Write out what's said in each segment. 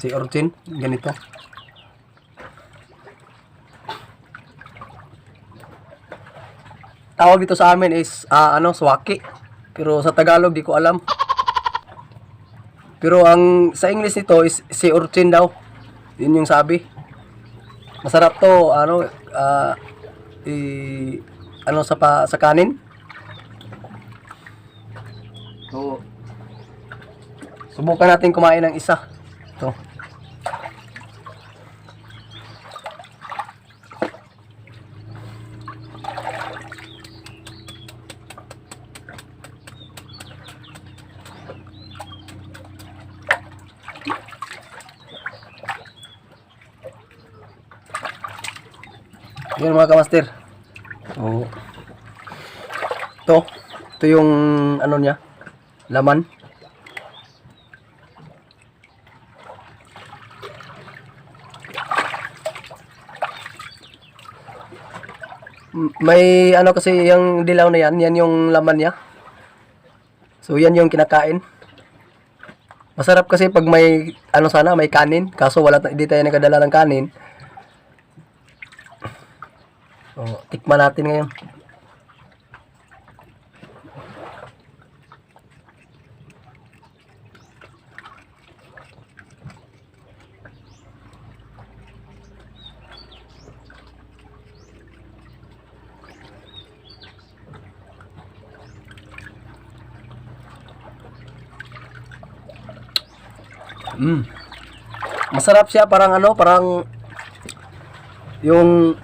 Si Orchin, ganito. Tawag dito sa amin is swaki. Pero sa Tagalog di ko alam. Pero ang sa English nito is si Orchin daw. Yun yung sabi. Masarap to, sa kanin. So, subukan natin kumain ng isa. Ito. Yun mga kamaster. So, ito yung ano niya, laman. May ano kasi yung dilaw na yan yung laman niya. So yan yung kinakain. Masarap kasi pag may may kanin, kaso hindi tayo nakadala ng kanin. So, tikman natin ngayon. Masarap siya, parang yung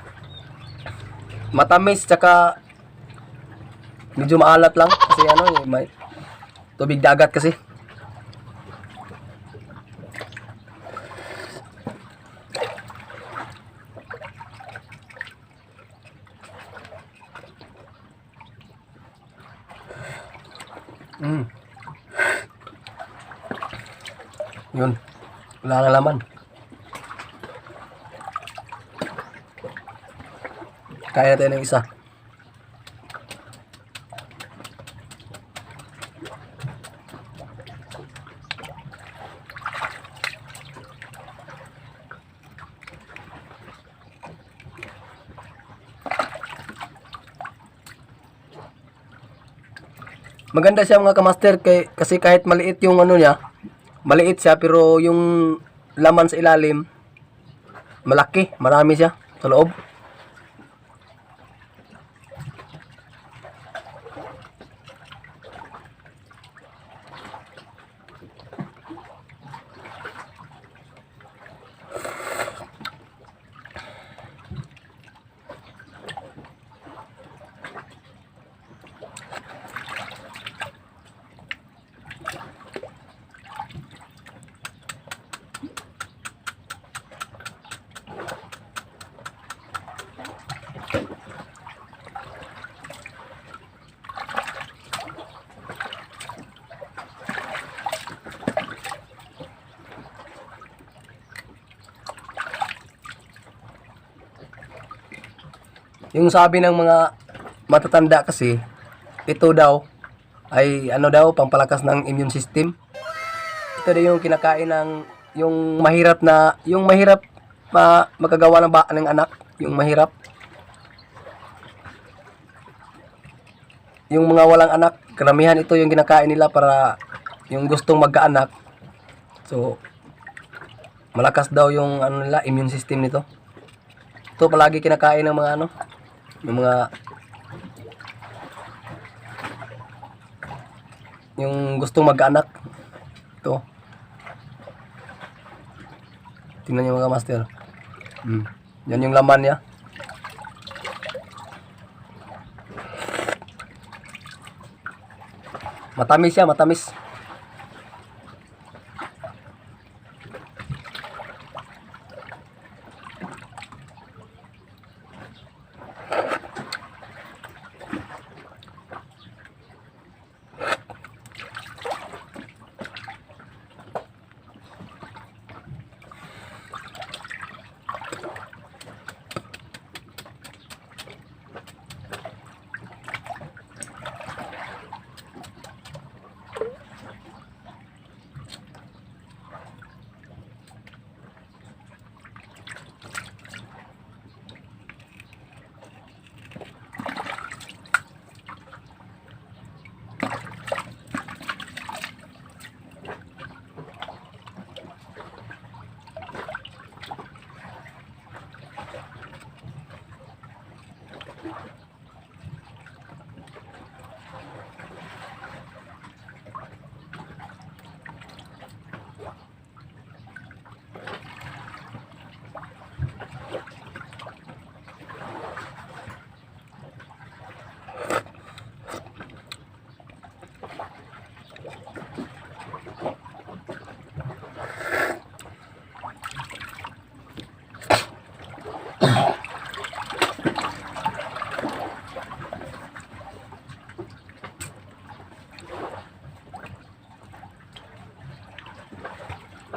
matamis tsaka medyo maalat lang kasi may tubig dagat kasi. Yun, wala na laman. Kaya natin ng isa. Maganda siya mga kamaster kasi kahit maliit yung niya, maliit siya pero yung laman sa ilalim malaki, marami siya sa loob. Yung sabi ng mga matatanda kasi, ito daw ay pampalakas ng immune system. Ito daw yung kinakain ng yung mahirap makagawa ng anak, yung mahirap. Yung mga walang anak, karamihan ito yung kinakain nila para yung gustong magkaanak. So, malakas daw yung immune system nito. Ito palagi kinakain ng mga yung gustong magkaanak. Ito. Tingnan niyo mga master. Yan yung laman niya. Matamis siya, matamis.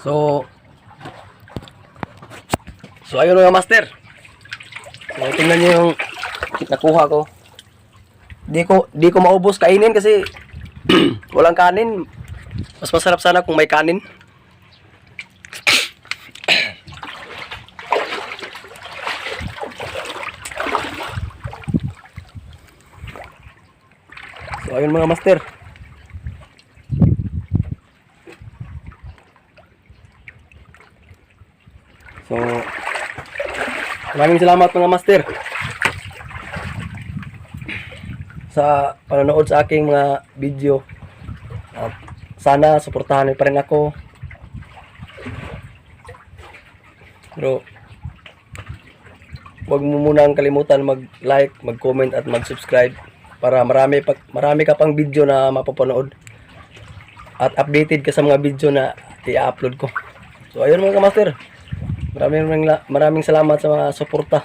So ayun mga master. So tingnan niyo yung nakuha ko. Di ko maubos kainin kasi walang kanin. Mas masarap sana kung may kanin. So ayun mga master. So maraming salamat mga master sa panonood sa aking mga video. At sana suportahan niyo pa rin ako. Pero huwag mo munang kalimutan mag-like, mag-comment at mag-subscribe para marami ka pang video na mapapanood at updated ka sa mga video na i-upload ko. So ayun mga master. Maraming salamat sa mga suporta.